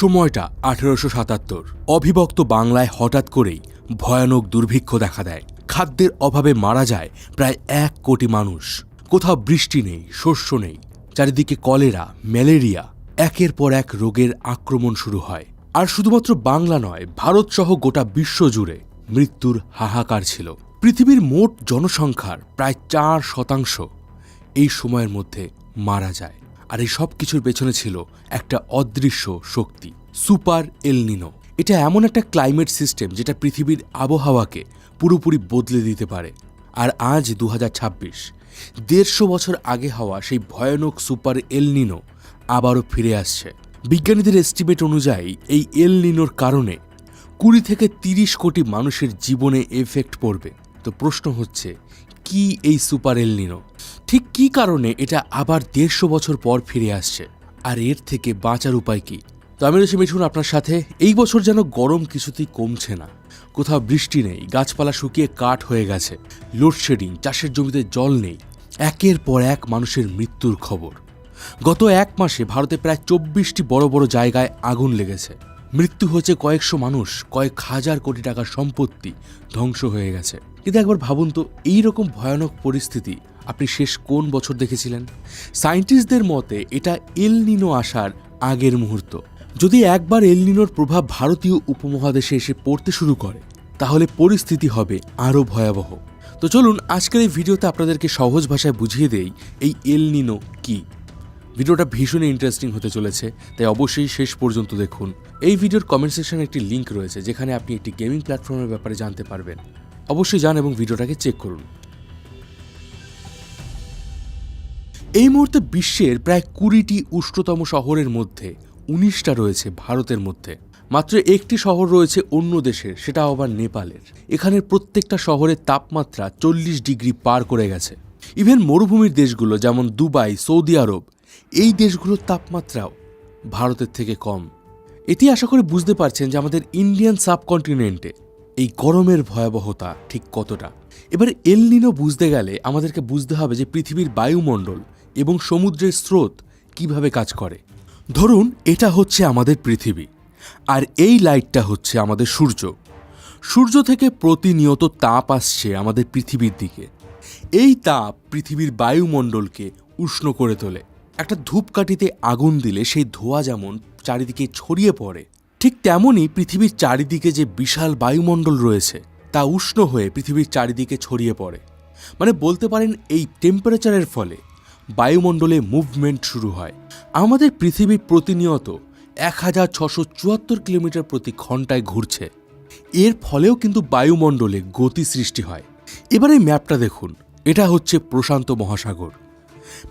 সময়টা 1877। অবিভক্ত বাংলায় হঠাৎ করেই ভয়ানক দুর্ভিক্ষ দেখা দেয়। খাদ্যের অভাবে মারা যায় প্রায় 1 কোটি মানুষ। কোথাও বৃষ্টি নেই, শস্য নেই, চারিদিকে কলেরা, ম্যালেরিয়া, একের পর এক রোগের আক্রমণ শুরু হয়। আর শুধুমাত্র বাংলা নয়, ভারত সহ গোটা বিশ্ব জুড়ে মৃত্যুর হাহাকার ছিল। পৃথিবীর মোট জনসংখ্যার প্রায় 4% এই সময়ের মধ্যে মারা যায়। আর এই সব কিছুর পেছনে ছিল একটা অদৃশ্য শক্তি, সুপার এল নিনো। এটা এমন একটা ক্লাইমেট সিস্টেম যেটা পৃথিবীর আবহাওয়াকে পুরোপুরি বদলে দিতে পারে। আর আজ 2026, 150 বছর আগে হওয়া সেই ভয়ানক সুপার এল নিনো আবারও ফিরে আসছে। বিজ্ঞানীদের এস্টিমেট অনুযায়ী এই এল নিনোর কারণে 20 থেকে 30 কোটি মানুষের জীবনে এফেক্ট পড়বে। তো প্রশ্ন হচ্ছে, কি এই সুপার এল নিনো? ঠিক কী কারণে এটা আবার 150 বছর পর ফিরে আসছে? আর এর থেকে বাঁচার উপায় কি? তো আমি রয়েছি মিঠুন আপনার সাথে। এই বছর যেন গরম কিছুতেই কমছে না। কোথাও বৃষ্টি নেই, গাছপালা শুকিয়ে কাঠ হয়ে গেছে, লোডশেডিং, চাষের জমিতে জল নেই, একের পর এক মানুষের মৃত্যুর খবর। গত 1 মাসে ভারতে প্রায় 24টি বড় বড় জায়গায় আগুন লেগেছে। মৃত্যু হয়েছে কয়েকশো মানুষ, কয়েক হাজার কোটি টাকার সম্পত্তি ধ্বংস হয়ে গেছে। কিন্তু একবার ভাবুন তো, এইরকম ভয়ানক পরিস্থিতি আপনি শেষ কোন বছর দেখেছিলেন? সায়েন্টিস্টদের মতে এটা এল নিনো আসার আগের মুহূর্ত। যদি একবার এল নিনোর প্রভাব ভারতীয় উপমহাদেশে এসে পড়তে শুরু করে, তাহলে পরিস্থিতি হবে আরও ভয়াবহ। তো চলুন আজকের এই ভিডিওতে আপনাদেরকে সহজ ভাষায় বুঝিয়ে দেই এই এল নিনো কি। ভিডিওটা ভীষণই ইন্টারেস্টিং হতে চলেছে, তাই অবশ্যই শেষ পর্যন্ত দেখুন। এই ভিডিওর কমেন্ট সেকশনে একটি লিঙ্ক রয়েছে, যেখানে আপনি একটি গেমিং প্ল্যাটফর্মের ব্যাপারে জানতে পারবেন। অবশ্যই যান এবং ভিডিওটাকে চেক করুন। এই মুহূর্তে বিশ্বের প্রায় 20টি উষ্ণতম শহরের মধ্যে 19টা রয়েছে ভারতের মধ্যে। মাত্র একটি শহর রয়েছে অন্য দেশের, সেটা আবার নেপালের। এখানের প্রত্যেকটা শহরের তাপমাত্রা 40 ডিগ্রি পার করে গেছে। ইভেন মরুভূমির দেশগুলো যেমন দুবাই, সৌদি আরব, এই দেশগুলোর তাপমাত্রাও ভারতের থেকে কম। এটি আশা করে বুঝতে পারছেন যে আমাদের ইন্ডিয়ান সাবকন্টিনেন্টে এই গরমের ভয়াবহতা ঠিক কতটা। এবার এল নিনো বুঝতে গেলে আমাদেরকে বুঝতে হবে যে পৃথিবীর বায়ুমণ্ডল এবং সমুদ্রের স্রোত কিভাবে কাজ করে। ধরুন এটা হচ্ছে আমাদের পৃথিবী, আর এই লাইটটা হচ্ছে আমাদের সূর্য। সূর্য থেকে প্রতিনিয়ত তাপ আসছে আমাদের পৃথিবীর দিকে। এই তাপ পৃথিবীর বায়ুমণ্ডলকে উষ্ণ করে তোলে। একটা ধূপকাঠিতে আগুন দিলে সেই ধোঁয়া যেমন চারিদিকে ছড়িয়ে পড়ে, ঠিক তেমনই পৃথিবীর চারিদিকে যে বিশাল বায়ুমণ্ডল রয়েছে তা উষ্ণ হয়ে পৃথিবীর চারিদিকে ছড়িয়ে পড়ে। মানে বলতে পারেন এই টেম্পারেচারের ফলে বায়ুমণ্ডলে মুভমেন্ট শুরু হয়। আমাদের পৃথিবী প্রতিনিয়ত 1674 কিলোমিটার প্রতি ঘন্টায় ঘুরছে। এর ফলেও কিন্তু বায়ুমণ্ডলে গতি সৃষ্টি হয়। এবার এই ম্যাপটা দেখুন, এটা হচ্ছে প্রশান্ত মহাসাগর।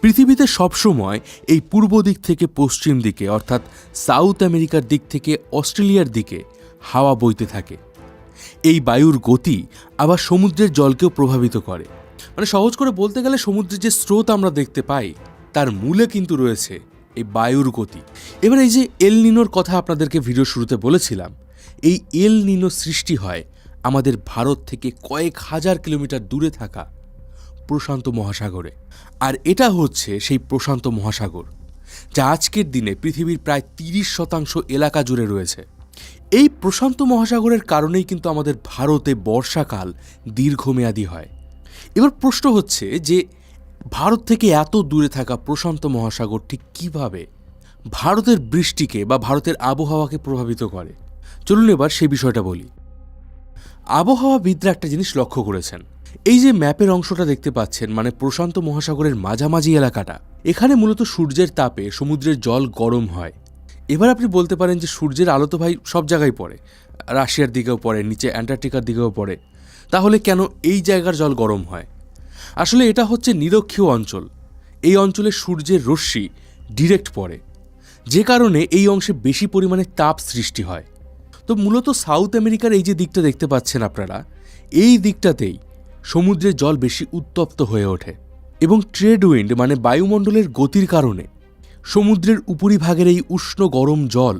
পৃথিবীতে সবসময় এই পূর্ব দিক থেকে পশ্চিম দিকে, অর্থাৎ সাউথ আমেরিকার দিক থেকে অস্ট্রেলিয়ার দিকে হাওয়া বইতে থাকে। এই বায়ুর গতি আবার সমুদ্রের জলকেও প্রভাবিত করে। মানে সহজ করে বলতে গেলে সমুদ্রের যে স্রোত আমরা দেখতে পাই, তার মূলে কিন্তু রয়েছে এই বায়ুর গতি। এবার এই যে এল নিনোর কথা আপনাদেরকে ভিডিও শুরুতে বলেছিলাম, এই এল নিনো সৃষ্টি হয় আমাদের ভারত থেকে কয়েক হাজার কিলোমিটার দূরে থাকা প্রশান্ত মহাসাগরে। আর এটা হচ্ছে সেই প্রশান্ত মহাসাগর যা আজকের দিনে পৃথিবীর প্রায় 30% এলাকা জুড়ে রয়েছে। এই প্রশান্ত মহাসাগরের কারণেই কিন্তু আমাদের ভারতে বর্ষাকাল দীর্ঘমেয়াদী হয়। এবার প্রশ্ন হচ্ছে যে ভারত থেকে এত দূরে থাকা প্রশান্ত মহাসাগর ঠিক কিভাবে ভারতের বৃষ্টিকে বা ভারতের আবহাওয়াকে প্রভাবিত করে। চলুন এবার সেই বিষয়টা বলি। আবহাওয়াবিদরা একটা জিনিস লক্ষ্য করেছেন, এই যে ম্যাপের অংশটা দেখতে পাচ্ছেন, মানে প্রশান্ত মহাসাগরের মাঝামাঝি এলাকাটা, এখানে মূলত সূর্যের তাপে সমুদ্রের জল গরম হয়। এবার আপনি বলতে পারেন যে সূর্যের আলো তো ভাই সব জায়গায় পড়ে, রাশিয়ার দিকেও পড়ে, নিচে অ্যান্টার্কটিকার দিকেও পড়ে, তাহলে কেন এই জায়গার জল গরম হয়? আসলে এটা হচ্ছে নিরক্ষীয় অঞ্চল। এই অঞ্চলে সূর্যের রশ্মি ডিরেক্ট পড়ে, যে কারণে এই অংশে বেশি পরিমাণে তাপ সৃষ্টি হয়। তো মূলত সাউথ আমেরিকার এই যে দিকটা দেখতে পাচ্ছেন আপনারা, এই দিকটাতেই সমুদ্রের জল বেশি উত্তপ্ত হয়ে ওঠে এবং ট্রেড উইন্ড মানে বায়ুমণ্ডলের গতির কারণে সমুদ্রের উপরিভাগের এই উষ্ণ গরম জল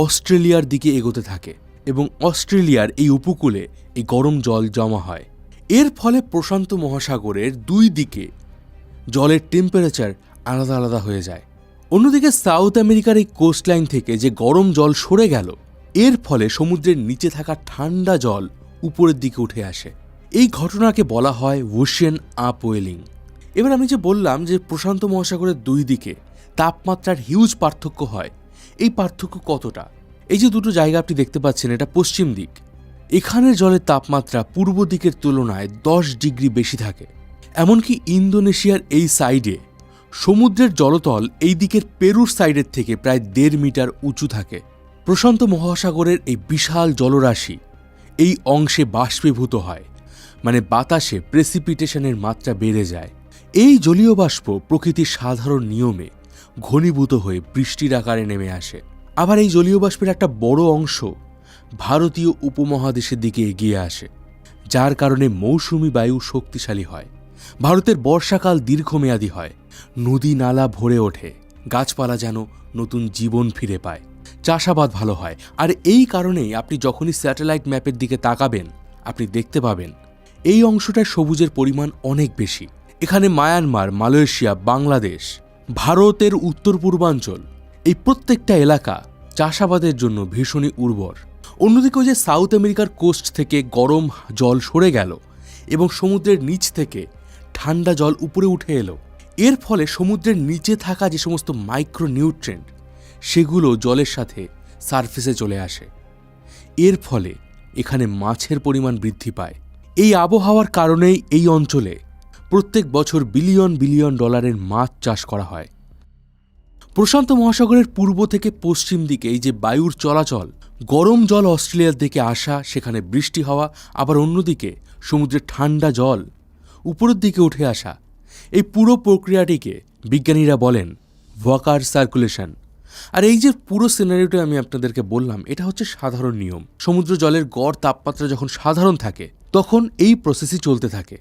অস্ট্রেলিয়ার দিকে এগোতে থাকে এবং অস্ট্রেলিয়ার এই উপকূলে এই গরম জল জমা হয়। এর ফলে প্রশান্ত মহাসাগরের 2 দিকে জলের টেম্পারেচার আলাদা আলাদা হয়ে যায়। অন্যদিকে সাউথ আমেরিকার এই কোস্টলাইন থেকে যে গরম জল সরে গেল, এর ফলে সমুদ্রের নিচে থাকা ঠান্ডা জল উপরের দিকে উঠে আসে। এই ঘটনাকে বলা হয় ওশেন আপওয়েলিং। এবার আমি যে বললাম যে প্রশান্ত মহাসাগরের দুই দিকে তাপমাত্রার হিউজ পার্থক্য হয়, এই পার্থক্য কতটা? এই যে দুটো জায়গা আপনি দেখতে পাচ্ছেন, এটা পশ্চিম দিক। এখানের জলের তাপমাত্রা পূর্ব দিকের তুলনায় 10 ডিগ্রি বেশি থাকে। এমনকি ইন্দোনেশিয়ার এই সাইডে সমুদ্রের জলতল এই দিকের পেরুর সাইডের থেকে প্রায় 1.5 মিটার উঁচু থাকে। প্রশান্ত মহাসাগরের এই বিশাল জলরাশি এই অংশে বাষ্পীভূত হয়, মানে বাতাসে প্রেসিপিটেশনের মাত্রা বেড়ে যায়। এই জলীয় বাষ্প প্রকৃতির সাধারণ নিয়মে ঘনীভূত হয়ে বৃষ্টির আকারে নেমে আসে। আবার এই জলীয় বাষ্পের একটা বড় অংশ ভারতীয় উপমহাদেশের দিকে এগিয়ে আসে, যার কারণে মৌসুমি বায়ু শক্তিশালী হয়। ভারতের বর্ষাকাল দীর্ঘমেয়াদী হয়, নদী নালা ভরে ওঠে, গাছপালা যেন নতুন জীবন ফিরে পায়, চাষাবাদ ভালো হয়। আর এই কারণেই আপনি যখনই স্যাটেলাইট ম্যাপের দিকে তাকাবেন, আপনি দেখতে পাবেন এই অংশটায় সবুজের পরিমাণ অনেক বেশি। এখানে মায়ানমার, মালয়েশিয়া, বাংলাদেশ, ভারতের উত্তর পূর্বাঞ্চল, এই প্রত্যেকটা এলাকা চাষাবাদের জন্য ভীষণই উর্বর। অন্যদিকে ওই যে সাউথ আমেরিকার কোস্ট থেকে গরম জল সরে গেল এবং সমুদ্রের নিচ থেকে ঠান্ডা জল উপরে উঠে এলো, এর ফলে সমুদ্রের নিচে থাকা যে সমস্ত মাইক্রো নিউট্রিয়েন্ট সেগুলো জলের সাথে সারফেসে চলে আসে। এর ফলে এখানে মাছের পরিমাণ বৃদ্ধি পায়। এই আবহাওয়ার কারণেই এই অঞ্চলে প্রত্যেক বছর বিলিয়ন বিলিয়ন ডলারের মাছ চাষ করা হয়। প্রশান্ত মহাসাগরের পূর্ব থেকে পশ্চিম দিকে এই যে বায়ুর চলাচল, গরম জল অস্ট্রেলিয়ার দিকে আসা, সেখানে বৃষ্টি হওয়া, আবার অন্যদিকে সমুদ্রের ঠান্ডা জল উপরের দিকে উঠে আসা, এই পুরো প্রক্রিয়াটিকে বিজ্ঞানীরা বলেন ওয়াকার সার্কুলেশন। আর এই যে পুরো সিনারিওটা আমি আপনাদেরকে বললাম, এটা হচ্ছে সাধারণ নিয়ম। সমুদ্র জলের গড় তাপমাত্রা যখন সাধারণ থাকে তখন এই প্রসেসই চলতে থাকে,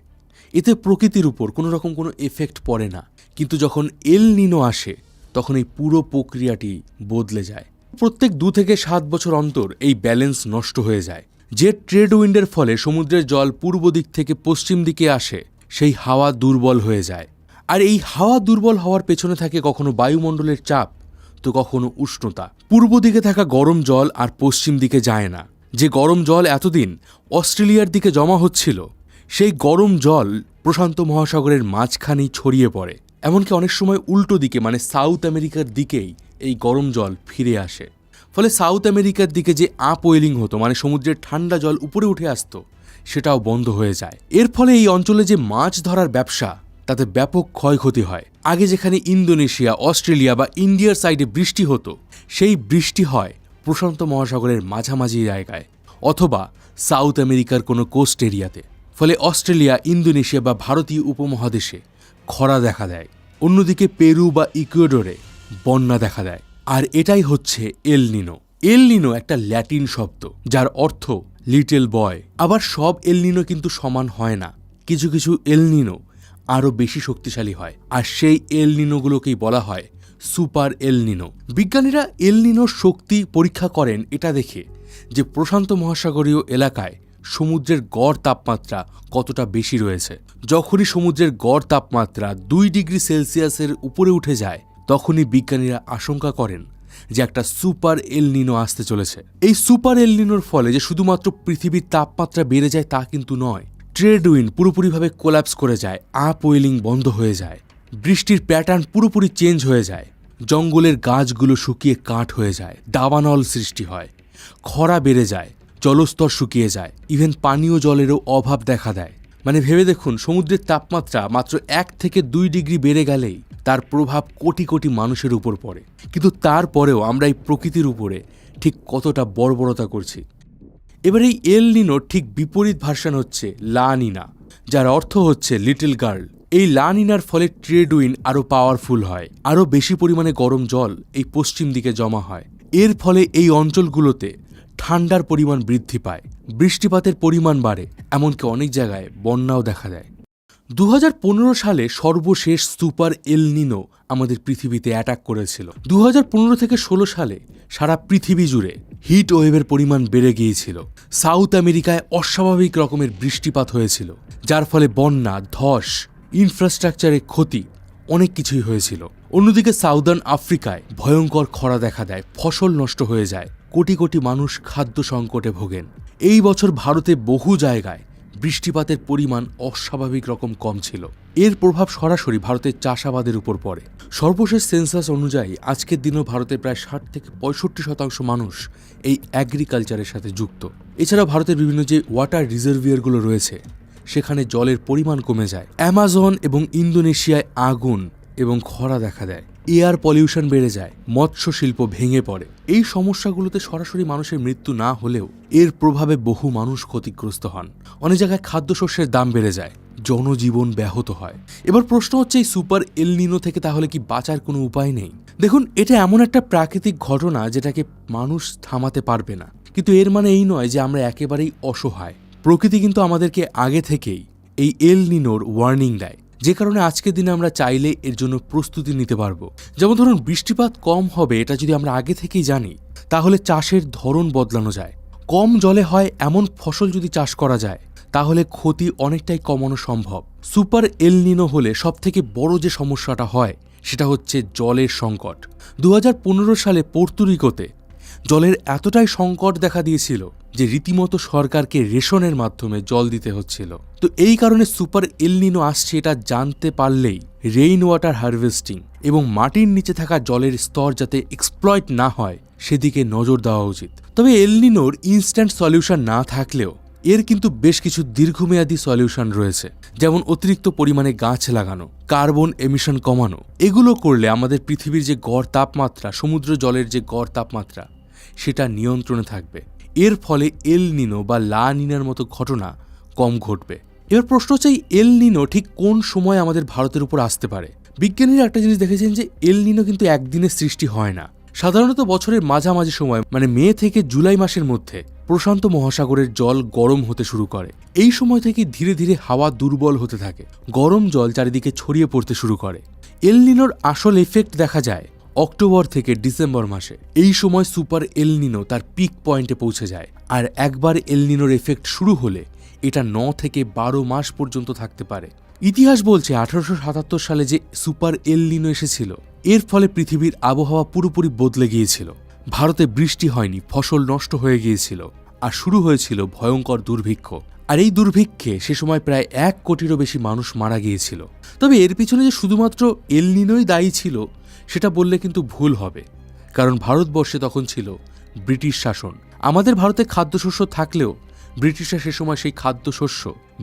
এতে প্রকৃতির উপর কোনো রকম কোনো এফেক্ট পড়ে না। কিন্তু যখন এল নিনো আসে তখন এই পুরো প্রক্রিয়াটি বদলে যায়। প্রত্যেক 2 থেকে 7 বছর অন্তর এই ব্যালেন্স নষ্ট হয়ে যায়। যে ট্রেড উইন্ডের ফলে সমুদ্রের জল পূর্ব দিক থেকে পশ্চিম দিকে আসে, সেই হাওয়া দুর্বল হয়ে যায়। আর এই হাওয়া দুর্বল হওয়ার পেছনে থাকে কখনো বায়ুমণ্ডলের চাপ, তো কখনো উষ্ণতা। পূর্ব দিকে থাকা গরম জল আর পশ্চিম দিকে যায় না। যে গরম জল এতদিন অস্ট্রেলিয়ার দিকে জমা হচ্ছিল, সেই গরম জল প্রশান্ত মহাসাগরের মাঝখানেই ছড়িয়ে পড়ে। এমনকি অনেক সময় উল্টো দিকে, মানে সাউথ আমেরিকার দিকেই এই গরম জল ফিরে আসে। ফলে সাউথ আমেরিকার দিকে যে আপওয়েলিং হতো, মানে সমুদ্রের ঠান্ডা জল উপরে উঠে আসতো, সেটাও বন্ধ হয়ে যায়। এর ফলে এই অঞ্চলে যে মাছ ধরার ব্যবসা, তাতে ব্যাপক ক্ষয়ক্ষতি হয়। আগে যেখানে ইন্দোনেশিয়া, অস্ট্রেলিয়া বা ইন্ডিয়ার সাইডে বৃষ্টি হতো, সেই বৃষ্টি হয় প্রশান্ত মহাসাগরের মাঝামাঝি জায়গায় অথবা সাউথ আমেরিকার কোনো কোস্ট এরিয়াতে। ফলে অস্ট্রেলিয়া, ইন্দোনেশিয়া বা ভারতীয় উপমহাদেশে খরা দেখা দেয়। অন্যদিকে পেরু বা ইকুয়েডরে বন্যা দেখা দেয়। আর এটাই হচ্ছে এল নিনো। এল নিনো একটা ল্যাটিন শব্দ, যার অর্থ লিটল বয়। আবার সব এল নিনো কিন্তু সমান হয় না। কিছু কিছু এল নিনো আরও বেশি শক্তিশালী হয়, আর সেই এল নিনোগুলোকেই বলা হয় সুপার এল নিনো। বিজ্ঞানীরা এল নিনোর শক্তি পরীক্ষা করেন এটা দেখে যে প্রশান্ত মহাসাগরীয় এলাকায় সমুদ্রের গড় তাপমাত্রা কতটা বেশি রয়েছে। যখনই সমুদ্রের গড় তাপমাত্রা 2 ডিগ্রি সেলসিয়াসের উপরে উঠে যায়, তখনই বিজ্ঞানীরা আশঙ্কা করেন যে একটা সুপার এল নিনো আসতে চলেছে। এই সুপার এল নিনোর ফলে যে শুধুমাত্র পৃথিবীর তাপমাত্রা বেড়ে যায় তা কিন্তু নয়, ট্রেড উইন্ড পুরোপুরিভাবে কোল্যাপস করে যায়, আপওয়েলিং বন্ধ হয়ে যায়, বৃষ্টির প্যাটার্ন পুরোপুরি চেঞ্জ হয়ে যায়, জঙ্গলের গাছগুলো শুকিয়ে কাঠ হয়ে যায়, দাবানল সৃষ্টি হয়, খরা বেড়ে যায়, জলস্তর শুকিয়ে যায়, ইভেন পানীয় জলেরও অভাব দেখা দেয়। মানে ভেবে দেখুন, সমুদ্রের তাপমাত্রা মাত্র 1 থেকে 2 ডিগ্রি বেড়ে গেলেই তার প্রভাব কোটি কোটি মানুষের উপর পড়ে। কিন্তু তারপরেও আমরা এই প্রকৃতির উপরে ঠিক কতটা বর্বরতা করছি। এবার এই এল নিনোর ঠিক বিপরীত ভার্সন হচ্ছে লা নিনা, যার অর্থ হচ্ছে লিটল গার্ল। এই লা নিনার ফলে ট্রেড উইন্ড আরও পাওয়ারফুল হয়, আরও বেশি পরিমাণে গরম জল এই পশ্চিম দিকে জমা হয়। এর ফলে এই অঞ্চলগুলোতে ঠান্ডার পরিমাণ বৃদ্ধি পায়, বৃষ্টিপাতের পরিমাণ বাড়ে, এমনকি অনেক জায়গায় বন্যাও দেখা দেয়। 2015 সালে সর্বশেষ সুপার এল নিনো আমাদের পৃথিবীতে অ্যাটাক করেছিল। 2015 থেকে 16 সালে সারা পৃথিবী জুড়ে হিট ওয়েভের পরিমাণ বেড়ে গিয়েছিল। সাউথ আমেরিকায় অস্বাভাবিক রকমের বৃষ্টিপাত হয়েছিল, যার ফলে বন্যা, ধস, ইনফ্রাস্ট্রাকচারে ক্ষতি, অনেক কিছুই হয়েছিল। অন্যদিকে সাউদার্ন আফ্রিকায় ভয়ঙ্কর খরা দেখা দেয়, ফসল নষ্ট হয়ে যায়, কোটি কোটি মানুষ খাদ্য সংকটে ভোগেন। এই বছর ভারতে বহু জায়গায় বৃষ্টিপাতের পরিমাণ অস্বাভাবিক রকম কম ছিল। এর প্রভাব সরাসরি ভারতের চাষাবাদের উপর পড়ে। সর্বশেষ সেন্সাস অনুযায়ী আজকের দিনেও ভারতের প্রায় 60 থেকে 65% মানুষ এই অ্যাগ্রিকালচারের সাথে যুক্ত। এছাড়া ভারতের বিভিন্ন যে ওয়াটার রিজার্ভিয়ারগুলো রয়েছে সেখানে জলের পরিমাণ কমে যায়। অ্যামাজন এবং ইন্দোনেশিয়ায় আগুন এবং খরা দেখা দেয়, এয়ার পলিউশন বেড়ে যায়, মৎস্য শিল্প ভেঙে পড়ে। এই সমস্যাগুলোতে সরাসরি মানুষের মৃত্যু না হলেও এর প্রভাবে বহু মানুষ ক্ষতিগ্রস্ত হন। অনেক জায়গায় খাদ্যশস্যের দাম বেড়ে যায়, জনজীবন ব্যাহত হয়। এবার প্রশ্ন হচ্ছে, এই সুপার এল নিনো থেকে তাহলে কি বাঁচার কোনো উপায় নেই? দেখুন, এটা এমন একটা প্রাকৃতিক ঘটনা যেটাকে মানুষ থামাতে পারবে না, কিন্তু এর মানে এই নয় যে আমরা একেবারেই অসহায়। প্রকৃতি কিন্তু আমাদেরকে আগে থেকেই এই এল নিনোর ওয়ার্নিং দেয়, যে কারণে আজকের দিনে আমরা চাইলে এর জন্য প্রস্তুতি নিতে পারবো। যেমন ধরুন, বৃষ্টিপাত কম হবে এটা যদি আমরা আগে থেকেই জানি, তাহলে চাষের ধরন বদলানো যায়। কম জলে হয় এমন ফসল যদি চাষ করা যায়, তাহলে ক্ষতি অনেকটাই কমানো সম্ভব। সুপার এল নিনো হলে সবথেকে বড় যে সমস্যাটা হয় সেটা হচ্ছে জলের সংকট। 2015 সালে পর্তুরিকোতে জলের এতটাই সংকট দেখা দিয়েছিল যে রীতিমতো সরকারকে রেশনের মাধ্যমে জল দিতে হচ্ছিল। তো এই কারণে সুপার এল নিনো আসছে এটা জানতে পারলেই রেইন ওয়াটার হারভেস্টিং এবং মাটির নিচে থাকা জলের স্তর যাতে এক্সপ্লয়েট না হয় সেদিকে নজর দেওয়া উচিত। তবে এল নিনোর ইনস্ট্যান্ট সলিউশন না থাকলেও এর কিন্তু বেশ কিছু দীর্ঘমেয়াদী সলিউশন রয়েছে, যেমন অতিরিক্ত পরিমাণে গাছ লাগানো, কার্বন এমিশন কমানো। এগুলো করলে আমাদের পৃথিবীর যে গড় তাপমাত্রা, সমুদ্র জলের যে গড় তাপমাত্রা, সেটা নিয়ন্ত্রণে থাকবে। এর ফলে এল নিনো বা লা নিনার মতো ঘটনা কম ঘটবে। এবার প্রশ্ন হচ্ছে, এল নিনো ঠিক কোন সময় আমাদের ভারতের উপর আসতে পারে? বিজ্ঞানীরা একটা জিনিস দেখেছেন যে এল নিনো কিন্তু একদিনে সৃষ্টি হয় না। সাধারণত বছরের মাঝামাঝি সময় মানে মে থেকে জুলাই মাসের মধ্যে প্রশান্ত মহাসাগরের জল গরম হতে শুরু করে। এই সময় থেকে ধীরে ধীরে হাওয়া দুর্বল হতে থাকে, গরম জল চারিদিকে ছড়িয়ে পড়তে শুরু করে। এল নিনোর আসল এফেক্ট দেখা যায় অক্টোবর থেকে ডিসেম্বর মাসে। এই সময় সুপার এল নিনো তার পিক পয়েন্টে পৌঁছে যায়। আর একবার এল নিনোর এফেক্ট শুরু হলে এটা 9 থেকে 12 মাস পর্যন্ত থাকতে পারে। ইতিহাস বলছে 1877 সালে যে সুপার এল নিনো এসেছিল, এর ফলে পৃথিবীর আবহাওয়া পুরোপুরি বদলে গিয়েছিল। ভারতে বৃষ্টি হয়নি, ফসল নষ্ট হয়ে গিয়েছিল, আর শুরু হয়েছিল ভয়ঙ্কর দুর্ভিক্ষ। আর এই দুর্ভিক্ষে সে সময় প্রায় 1 কোটিরও বেশি মানুষ মারা গিয়েছিল। তবে এর পিছনে যে শুধুমাত্র এল নিনোই দায়ী ছিল সেটা বললে কিন্তু ভুল হবে, কারণ ভারতবর্ষে তখন ছিল ব্রিটিশ শাসন। আমাদের ভারতে খাদ্যশস্য থাকলেও ব্রিটিশরা সে সময় সেই খাদ্যশস্য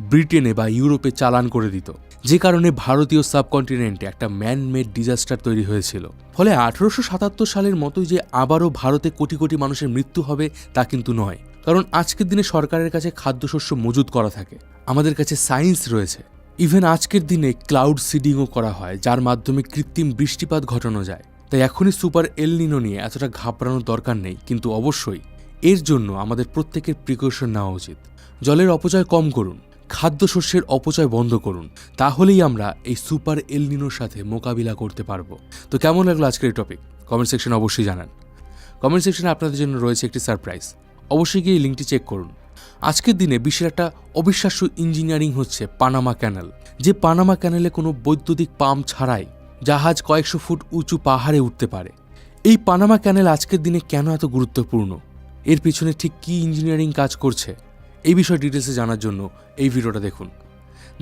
ব্রিটেনে বা ইউরোপে চালান করে দিত, যে কারণে ভারতীয় সাবকন্টিনেন্টে একটা ম্যানমেড ডিজাস্টার তৈরি হয়েছিল। ফলে 1877 সালের মতোই যে আবারও ভারতে কোটি কোটি মানুষের মৃত্যু হবে তা কিন্তু নয়, কারণ আজকের দিনে সরকারের কাছে খাদ্যশস্য মজুত করা থাকে, আমাদের কাছে সায়েন্স রয়েছে। ইভেন আজকের দিনে ক্লাউড সিডিংও করা হয়, যার মাধ্যমে কৃত্রিম বৃষ্টিপাত ঘটানো যায়। তাই এখনই সুপার এল নিনো নিয়ে এতটা ঘাবড়ানোর দরকার নেই, কিন্তু অবশ্যই এর জন্য আমাদের প্রত্যেকের প্রিকশন নেওয়া উচিত। জলের অপচয় কম করুন, খাদ্যশস্যের অপচয় বন্ধ করুন, তাহলেই আমরা এই সুপার এল নিনোর সাথে মোকাবিলা করতে পারবো। তো কেমন লাগলো আজকের এই টপিক? কমেন্ট সেকশনে অবশ্যই জানান। কমেন্ট সেকশনে আপনাদের জন্য রয়েছে একটি সারপ্রাইজ, অবশ্যই গিয়ে এই লিঙ্কটি চেক করুন। আজকের দিনে বিশ্বের একটা অবিশ্বাস্য ইঞ্জিনিয়ারিং হচ্ছে পানামা ক্যানেল। যে পানামা ক্যানেলে কোনো বৈদ্যুতিক পাম্প ছাড়াই জাহাজ কয়েকশো ফুট উঁচু পাহাড়ে উঠতে পারে। এই পানামা ক্যানেল আজকের দিনে কেন এত গুরুত্বপূর্ণ, এর পিছনে ঠিক কী ইঞ্জিনিয়ারিং কাজ করছে, এই বিষয়ে ডিটেলসে জানার জন্য এই ভিডিওটা দেখুন।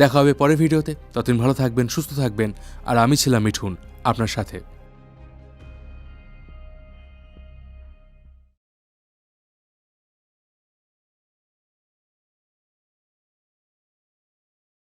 দেখা হবে পরের ভিডিওতে। ততদিন ভালো থাকবেন, সুস্থ থাকবেন। আর আমি ছিলাম মিঠুন আপনার সাথে।